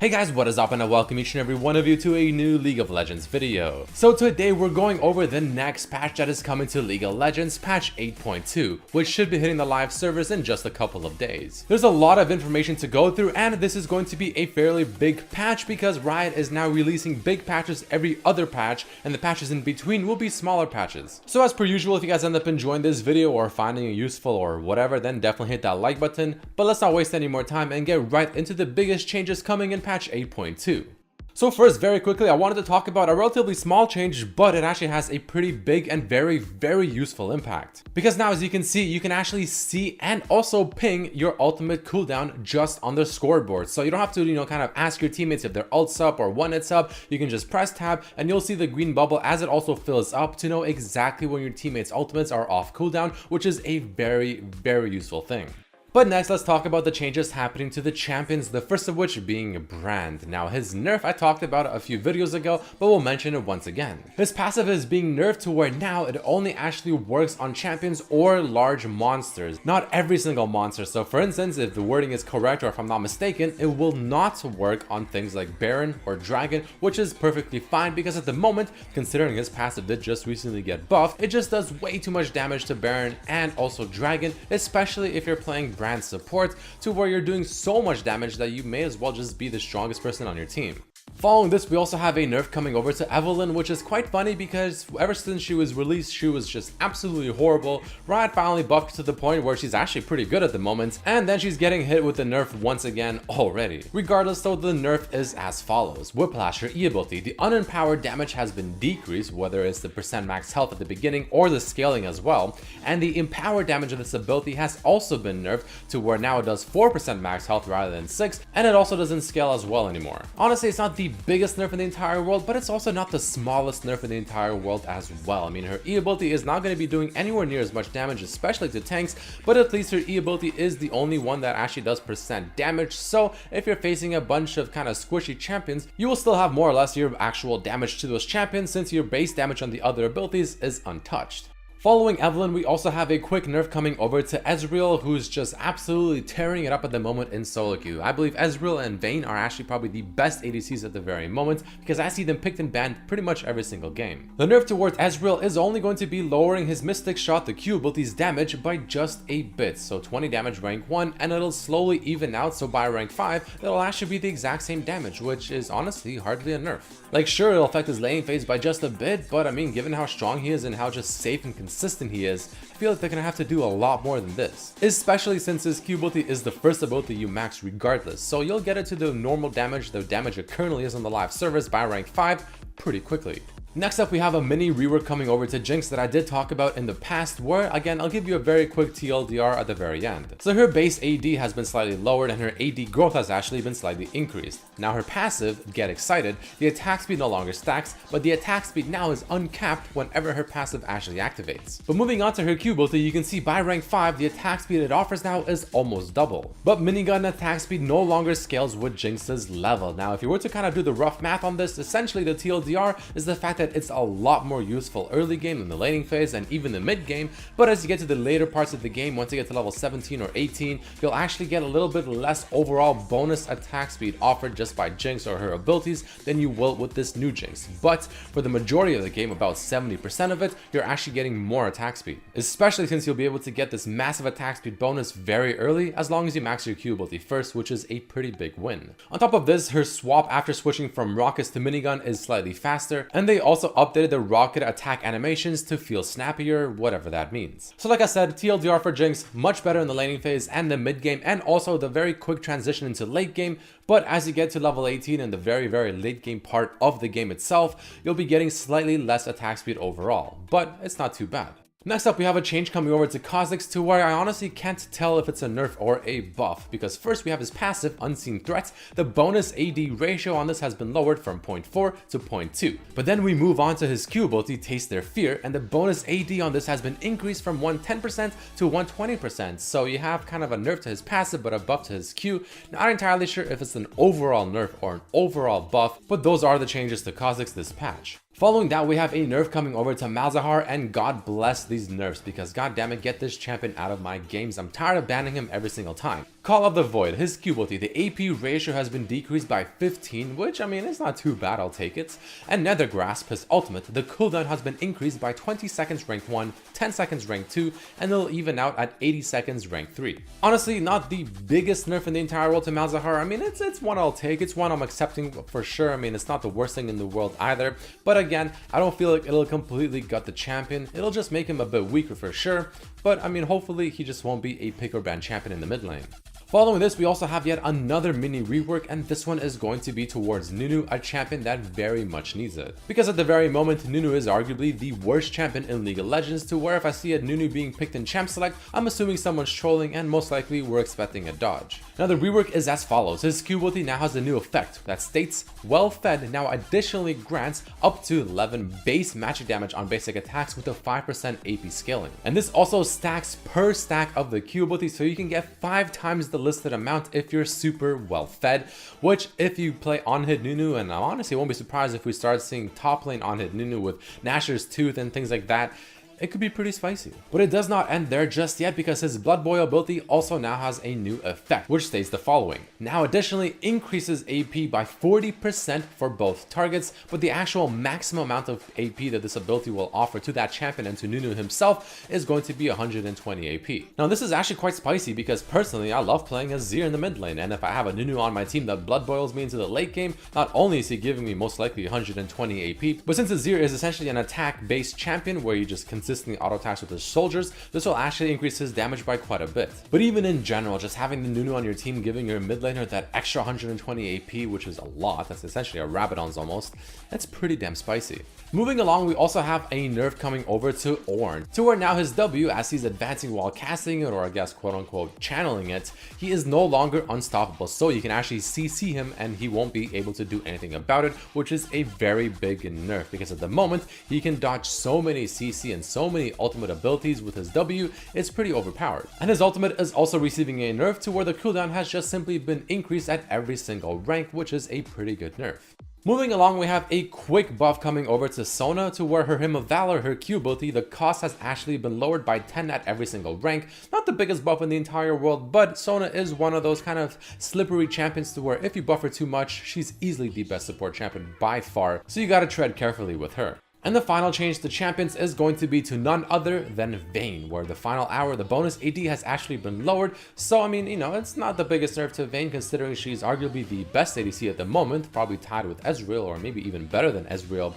Hey guys, what is up, and I welcome each and every one of you to a new League of Legends video. So today we're going over the next patch that is coming to League of Legends, patch 8.2, which should be hitting the live servers in just a couple of days. There's a lot of information to go through, and this is going to be a fairly big patch because Riot is now releasing big patches every other patch, and the patches in between will be smaller patches. So as per usual, if you guys end up enjoying this video or finding it useful or whatever, then definitely hit that like button. But let's not waste any more time and get right into the biggest changes coming in patch 8.2. So first, very quickly, I wanted to talk about a relatively small change, but it actually has a pretty big and very useful impact. Because now, as you can see, you can actually see and also ping your ultimate cooldown just on the scoreboard. So you don't have to, kind of ask your teammates if their ult's up or when it's up. You can just press tab and you'll see the green bubble as it also fills up to know exactly when your teammates' ultimates are off cooldown, which is a very useful thing. But next, let's talk about the changes happening to the champions, the first of which being Brand. Now, his nerf I talked about a few videos ago, but we'll mention it once again. His passive is being nerfed to where now it only actually works on champions or large monsters, not every single monster. So for instance, if the wording is correct or if I'm not mistaken, it will not work on things like Baron or Dragon, which is perfectly fine because at the moment, considering his passive did just recently get buffed, it just does way too much damage to Baron and also Dragon, especially if you're playing Brand support to where you're doing so much damage that you may as well just be the strongest person on your team. Following this, we also have a nerf coming over to Evelynn, which is quite funny because ever since she was released, she was just absolutely horrible. Riot finally buffed to the point where she's actually pretty good at the moment, and then she's getting hit with the nerf once again already. Regardless though, the nerf is as follows. Whiplash, her E ability, the unempowered damage has been decreased, whether it's the percent max health at the beginning or the scaling as well, and the empowered damage of this ability has also been nerfed to where now it does 4% max health rather than 6, and it also doesn't scale as well anymore. Honestly, it's not the biggest nerf in the entire world, but it's also not the smallest nerf in the entire world as well. I mean, her E ability is not going to be doing anywhere near as much damage, especially to tanks, but at least her E ability is the only one that actually does percent damage. So if you're facing a bunch of kind of squishy champions, you will still have more or less your actual damage to those champions since your base damage on the other abilities is untouched. Following Evelynn, we also have a quick nerf coming over to Ezreal, who's just absolutely tearing it up at the moment in solo queue. I believe Ezreal and Vayne are actually probably the best ADCs at the very moment because I see them picked and banned pretty much every single game. The nerf towards Ezreal is only going to be lowering his Mystic Shot, the Q ability's damage by just a bit. So 20 damage rank 1, and it'll slowly even out, so by rank 5, it'll actually be the exact same damage, which is honestly hardly a nerf. Like, sure, it'll affect his laning phase by just a bit, but I mean, given how strong he is and how just safe and consistent he is, I feel like they're gonna have to do a lot more than this, especially since his Q ability is the first ability you max regardless, so you'll get it to the normal damage, the damage it currently is on the live servers by rank 5 pretty quickly. Next up, we have a mini rework coming over to Jinx that I did talk about in the past, where again, I'll give you a very quick TLDR at the very end. So her base AD has been slightly lowered and her AD growth has actually been slightly increased. Now her passive, Get Excited, the attack speed no longer stacks, but the attack speed now is uncapped whenever her passive actually activates. But moving on to her Q ability, you can see by rank 5, the attack speed it offers now is almost double. But minigun attack speed no longer scales with Jinx's level. Now, if you were to kind of do the rough math on this, essentially the TLDR is the fact that it's a lot more useful early game in the laning phase and even the mid game, but as you get to the later parts of the game, once you get to level 17 or 18, you'll actually get a little bit less overall bonus attack speed offered just by Jinx or her abilities than you will with this new Jinx. But for the majority of the game, about 70% of it, you're actually getting more attack speed, especially since you'll be able to get this massive attack speed bonus very early as long as you max your Q ability first, which is a pretty big win. On top of this, her swap after switching from rockets to minigun is slightly faster, and they also updated the rocket attack animations to feel snappier, whatever that means. So like I said, TLDR for Jinx, much better in the laning phase and the mid game, and also the very quick transition into late game, but as you get to level 18 and the very late game part of the game itself, you'll be getting slightly less attack speed overall, but it's not too bad. Next up, we have a change coming over to Kha'Zix to where I honestly can't tell if it's a nerf or a buff, because first we have his passive, Unseen Threats. The bonus AD ratio on this has been lowered from 0.4 to 0.2. But then we move on to his Q ability, Taste Their Fear, and the bonus AD on this has been increased from 110% to 120%. So you have kind of a nerf to his passive, but a buff to his Q. Not entirely sure if it's an overall nerf or an overall buff, but those are the changes to Kha'Zix this patch. Following that, we have a nerf coming over to Malzahar, and God bless these nerfs because goddammit, get this champion out of my games. I'm tired of banning him every single time. Call of the Void, his Q-ability, the AP ratio has been decreased by 15, which I mean, it's not too bad, I'll take it. And Nether Grasp, his ultimate, the cooldown has been increased by 20 seconds rank 1, 10 seconds rank 2, and it'll even out at 80 seconds rank 3. Honestly, not the biggest nerf in the entire world to Malzahar. I mean, it's one I'll take, it's one I'm accepting for sure. I mean, it's not the worst thing in the world either, but again, I don't feel like it'll completely gut the champion. It'll just make him a bit weaker for sure, but I mean, hopefully he just won't be a pick or ban champion in the mid lane. Following this, we also have yet another mini rework, and this one is going to be towards NUNU, a champion that very much needs it. Because at the very moment, NUNU is arguably the worst champion in League of Legends, to where if I see a NUNU being picked in Champ Select, I'm assuming someone's trolling and most likely we're expecting a dodge. Now the rework is as follows. His Q ability now has a new effect that states, well fed now additionally grants up to 11 base magic damage on basic attacks with a 5% AP scaling. And this also stacks per stack of the Q ability, so you can get 5 times the listed amount if you're super well fed, which if you play on-hit NUNU, and I honestly won't be surprised if we start seeing top lane on-hit NUNU with Nashor's Tooth and things like that, it could be pretty spicy. But it does not end there just yet, because his Blood Boil ability also now has a new effect, which states the following. Now additionally increases AP by 40% for both targets, but the actual maximum amount of AP that this ability will offer to that champion and to NUNU himself is going to be 120 AP. Now this is actually quite spicy, because personally I love playing as Azir in the mid lane, and if I have a NUNU on my team that Blood Boils me into the late game, not only is he giving me most likely 120 AP, but since Azir is essentially an attack-based champion where you just consistently auto attacks with his soldiers, this will actually increase his damage by quite a bit. But even in general, just having the NUNU on your team giving your mid laner that extra 120 AP, which is a lot, that's essentially a Rabadon's almost, that's pretty damn spicy. Moving along, we also have a nerf coming over to Ornn, to where now his W, as he's advancing while casting it, or I guess quote unquote channeling it, he is no longer unstoppable, so you can actually CC him and he won't be able to do anything about it, which is a very big nerf, because at the moment he can dodge so many CC and so many ultimate abilities with his W, it's pretty overpowered. And his ultimate is also receiving a nerf, to where the cooldown has just simply been increased at every single rank, which is a pretty good nerf. Moving along, we have a quick buff coming over to Sona, to where her Hymn of Valor, her Q ability, the cost has actually been lowered by 10 at every single rank. Not the biggest buff in the entire world, but Sona is one of those kind of slippery champions to where if you buff her too much, she's easily the best support champion by far, so you gotta tread carefully with her. And the final change to champions is going to be to none other than Vayne, where the final hour, the bonus AD has actually been lowered. So I mean, you know, it's not the biggest nerf to Vayne, considering she's arguably the best ADC at the moment, probably tied with Ezreal, or maybe even better than Ezreal.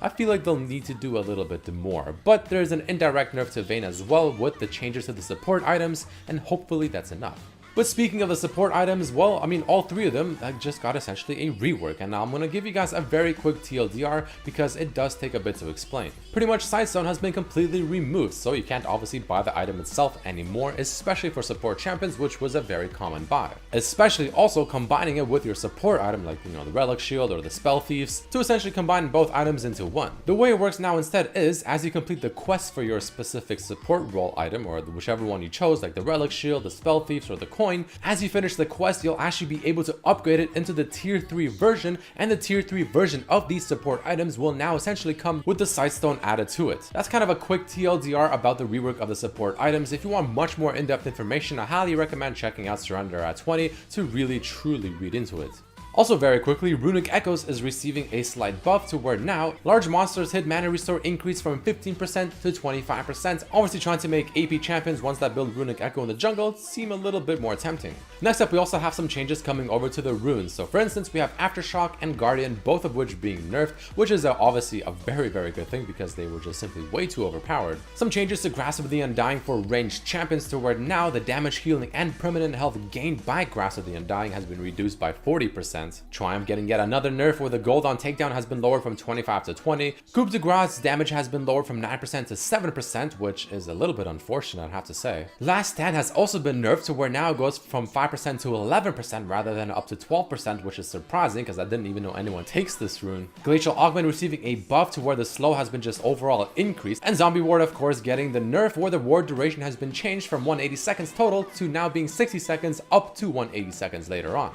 I feel like they'll need to do a little bit more, but there's an indirect nerf to Vayne as well with the changes to the support items, and hopefully that's enough. But speaking of the support items, well, I mean, all 3 of them just got essentially a rework, and now I'm going to give you guys a very quick TLDR because it does take a bit to explain. Pretty much Sightstone has been completely removed, so you can't obviously buy the item itself anymore, especially for support champions, which was a very common buy. Especially also combining it with your support item, like, you know, the Relic Shield or the Spell Thieves, to essentially combine both items into one. The way it works now instead is, as you complete the quest for your specific support role item, or whichever one you chose, like the Relic Shield, the Spell Thieves, or the coin, as you finish the quest, you'll actually be able to upgrade it into the tier 3 version, and the tier 3 version of these support items will now essentially come with the Sightstone added to it. That's kind of a quick TLDR about the rework of the support items. If you want much more in-depth information, I highly recommend checking out Surrender at 20 to really truly read into it. Also very quickly, Runic Echoes is receiving a slight buff, to where now large monsters hit mana restore increase from 15% to 25%, obviously trying to make AP champions, ones that build Runic Echo in the jungle, seem a little bit more tempting. Next up, we also have some changes coming over to the runes. So for instance, we have Aftershock and Guardian, both of which being nerfed, which is obviously a very good thing because they were just simply way too overpowered. Some changes to Grasp of the Undying for ranged champions, to where now the damage, healing, and permanent health gained by Grasp of the Undying has been reduced by 40%. Triumph getting yet another nerf, where the gold on takedown has been lowered from 25 to 20. Coup de Grace damage has been lowered from 9% to 7%, which is a little bit unfortunate, I have to say. Last Stand has also been nerfed, to where now it goes from 5% to 11% rather than up to 12%, which is surprising because I didn't even know anyone takes this rune. Glacial Augment receiving a buff, to where the slow has been just overall increased, and Zombie Ward of course getting the nerf, where the ward duration has been changed from 180 seconds total to now being 60 seconds up to 180 seconds later on.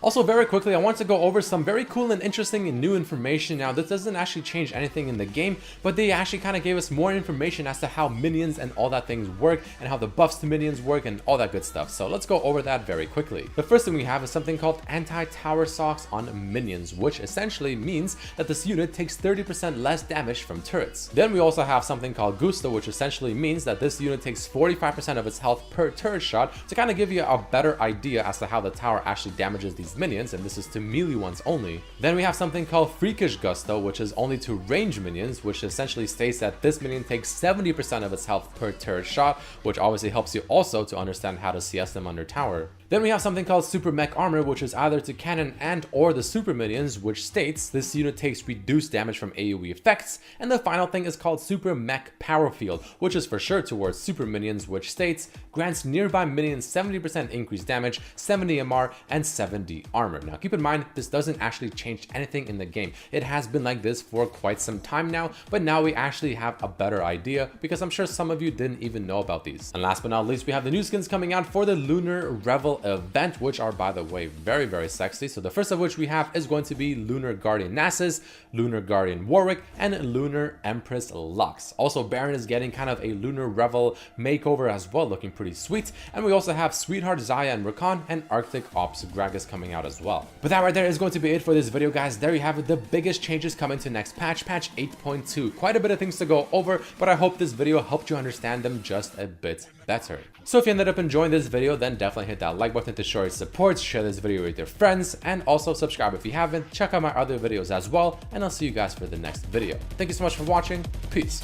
Also, very quickly, I want to go over some very cool and interesting and new information. Now, this doesn't actually change anything in the game, but they actually kind of gave us more information as to how minions and all that things work, and how the buffs to minions work, and all that good stuff. So let's go over that very quickly. The first thing we have is something called anti-tower socks on minions, which essentially means that this unit takes 30% less damage from turrets. Then we also have something called Gusto, which essentially means that this unit takes 45% of its health per turret shot, to kind of give you a better idea as to how the tower actually damages these minions, and this is to melee ones only. Then we have something called Freakish Gusto, which is only to range minions, which essentially states that this minion takes 70% of its health per turret shot, which obviously helps you also to understand how to CS them under tower. Then we have something called Super Mech Armor, which is either to cannon and or the super minions, which states this unit takes reduced damage from AoE effects. And the final thing is called Super Mech Power Field, which is for sure towards super minions, which states grants nearby minions 70% increased damage, 70 MR, and 70 armor. Now keep in mind, this doesn't actually change anything in the game. It has been like this for quite some time now, but now we actually have a better idea, because I'm sure some of you didn't even know about these. And last but not least, we have the new skins coming out for the Lunar Revel event, which are, by the way, very, very sexy. So the first of which we have is going to be Lunar Guardian Nasus, Lunar Guardian Warwick, and Lunar Empress Lux. Also, Baron is getting kind of a Lunar Revel makeover as well, looking pretty sweet. And we also have Sweetheart Zaya and Rakan, and Arctic Ops Gragas coming out as well. But that right there is going to be it for this video, guys. There you have it, the biggest changes coming to next patch 8.2. Quite a bit of things to go over, but I hope this video helped you understand them just a bit better. So if you ended up enjoying this video, then definitely hit that like button to show your support, share this video with your friends, and also subscribe if you haven't. Check out my other videos as well, and I'll see you guys for the next video. Thank you so much for watching. Peace.